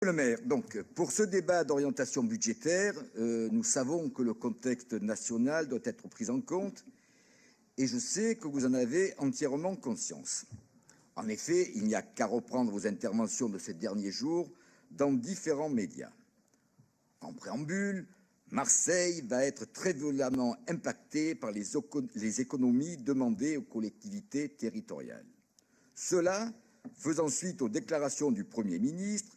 Le maire, donc, pour ce débat d'orientation budgétaire, nous savons que le contexte national doit être pris en compte et je sais que vous en avez entièrement conscience. En effet, il n'y a qu'à reprendre vos interventions de ces derniers jours dans différents médias. En préambule, Marseille va être très violemment impactée par les économies demandées aux collectivités territoriales. Cela faisant suite aux déclarations du Premier ministre,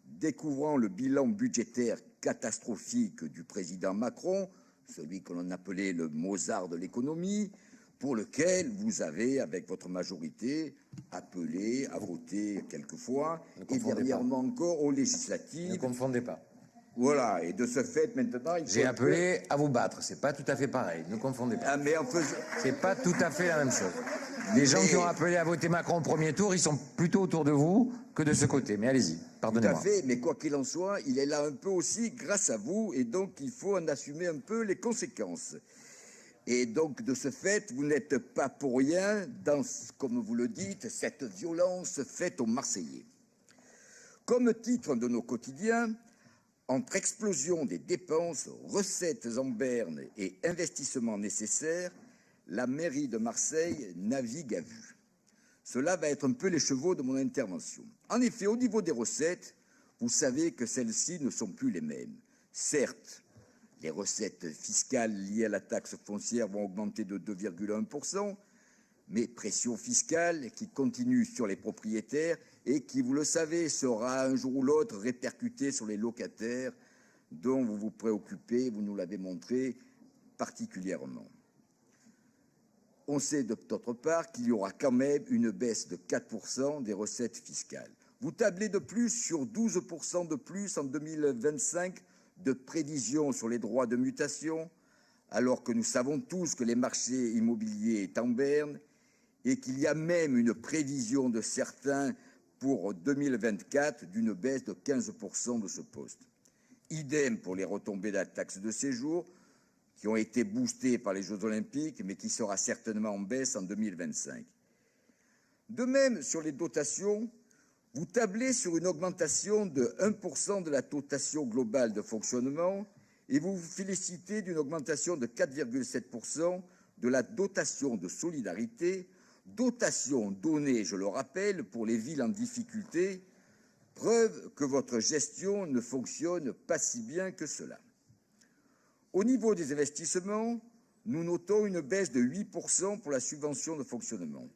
découvrant le bilan budgétaire catastrophique du président Macron, celui que l'on appelait le Mozart de l'économie, pour lequel vous avez, avec votre majorité, appelé à voter quelquefois, et dernièrement encore aux législatives. Ne confondez pas. Voilà, et de ce fait, maintenant... J'ai appelé à vous battre, c'est pas tout à fait pareil, ne confondez pas. Ah, mais en faisant... C'est pas tout à fait la même chose. Les gens qui ont appelé à voter Macron au premier tour, ils sont plutôt autour de vous que de ce côté. Mais allez-y, pardonnez-moi. Tout à fait, mais quoi qu'il en soit, il est là un peu aussi grâce à vous, et donc il faut en assumer un peu les conséquences. Et donc, de ce fait, vous n'êtes pas pour rien dans, comme vous le dites, cette violence faite aux Marseillais. Comme titre de nos quotidiens, entre explosion des dépenses, recettes en berne et investissements nécessaires, la mairie de Marseille navigue à vue. Cela va être un peu les chevaux de mon intervention. En effet, au niveau des recettes, vous savez que celles-ci ne sont plus les mêmes. Certes, les recettes fiscales liées à la taxe foncière vont augmenter de 2,1%, mais pression fiscale qui continue sur les propriétaires et qui, vous le savez, sera un jour ou l'autre répercutée sur les locataires dont vous vous préoccupez, vous nous l'avez montré particulièrement. On sait d'autre part qu'il y aura quand même une baisse de 4% des recettes fiscales. Vous tablez de plus sur 12% de plus en 2025 de prévisions sur les droits de mutation, alors que nous savons tous que les marchés immobiliers sont en berne et qu'il y a même une prévision de certains pour 2024 d'une baisse de 15% de ce poste. Idem pour les retombées de la taxe de séjour, qui ont été boostées par les Jeux Olympiques, mais qui sera certainement en baisse en 2025. De même, sur les dotations, vous tablez sur une augmentation de 1% de la dotation globale de fonctionnement et vous vous félicitez d'une augmentation de 4,7% de la dotation de solidarité, dotation donnée, je le rappelle, pour les villes en difficulté, preuve que votre gestion ne fonctionne pas si bien que cela. Au niveau des investissements, nous notons une baisse de 8% pour la subvention de fonctionnement.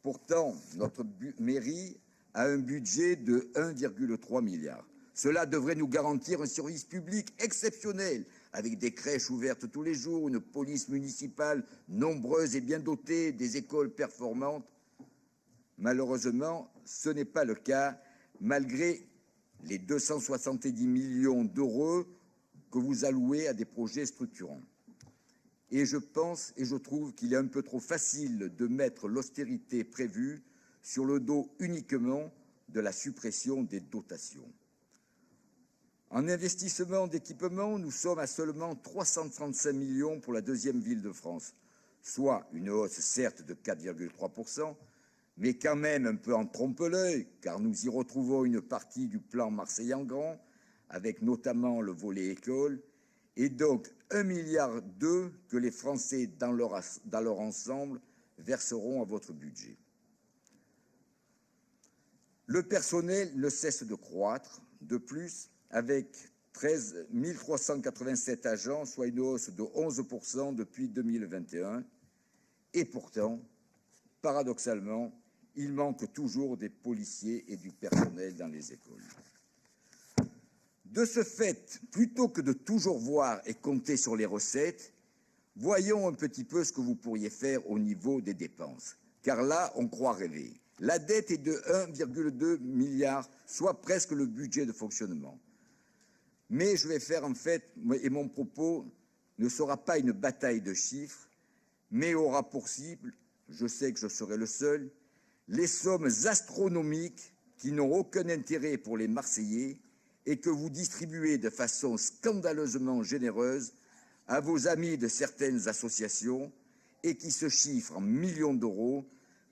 Pourtant, notre mairie a un budget de 1,3 milliard. Cela devrait nous garantir un service public exceptionnel, avec des crèches ouvertes tous les jours, une police municipale nombreuse et bien dotée, des écoles performantes. Malheureusement, ce n'est pas le cas, malgré les 270 millions d'euros que vous allouez à des projets structurants. Et je pense et je trouve qu'il est un peu trop facile de mettre l'austérité prévue sur le dos uniquement de la suppression des dotations. En investissement d'équipement, nous sommes à seulement 335 millions pour la deuxième ville de France, soit une hausse certes de 4,3%, mais quand même un peu en trompe-l'œil, car nous y retrouvons une partie du plan Marseille en grand, avec notamment le volet école, et donc 1,2 milliard que les Français, dans leur ensemble, verseront à votre budget. Le personnel ne cesse de croître, de plus, avec 13 387 agents, soit une hausse de 11% depuis 2021, et pourtant, paradoxalement, il manque toujours des policiers et du personnel dans les écoles. De ce fait, plutôt que de toujours voir et compter sur les recettes, voyons un petit peu ce que vous pourriez faire au niveau des dépenses. Car là, on croit rêver. La dette est de 1,2 milliard, soit presque le budget de fonctionnement. Mais je vais faire en fait, et mon propos ne sera pas une bataille de chiffres, mais aura pour cible, je sais que je serai le seul, les sommes astronomiques qui n'ont aucun intérêt pour les Marseillais et que vous distribuez de façon scandaleusement généreuse à vos amis de certaines associations et qui se chiffrent en millions d'euros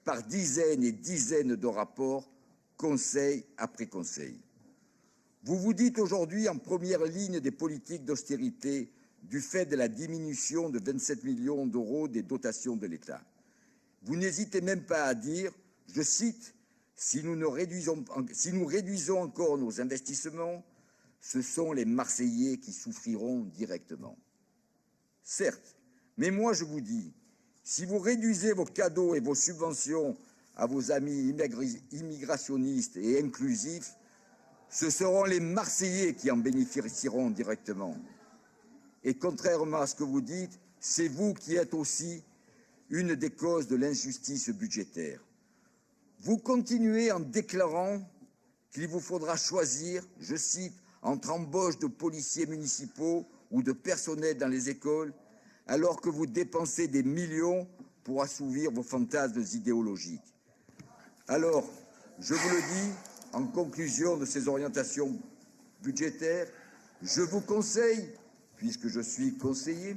par dizaines et dizaines de rapports, conseil après conseil. Vous vous dites aujourd'hui en première ligne des politiques d'austérité du fait de la diminution de 27 millions d'euros des dotations de l'État. Vous n'hésitez même pas à dire, je cite, « Si nous réduisons encore nos investissements, ce sont les Marseillais qui souffriront directement. » Certes, mais moi je vous dis, si vous réduisez vos cadeaux et vos subventions à vos amis immigrationnistes et inclusifs, ce seront les Marseillais qui en bénéficieront directement. Et contrairement à ce que vous dites, c'est vous qui êtes aussi une des causes de l'injustice budgétaire. Vous continuez en déclarant qu'il vous faudra choisir, je cite, entre embauche de policiers municipaux ou de personnel dans les écoles, alors que vous dépensez des millions pour assouvir vos fantasmes idéologiques. Alors, je vous le dis, en conclusion de ces orientations budgétaires, je vous conseille, puisque je suis conseiller,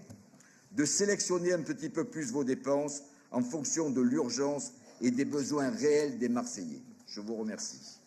de sélectionner un petit peu plus vos dépenses en fonction de l'urgence et des besoins réels des Marseillais. Je vous remercie.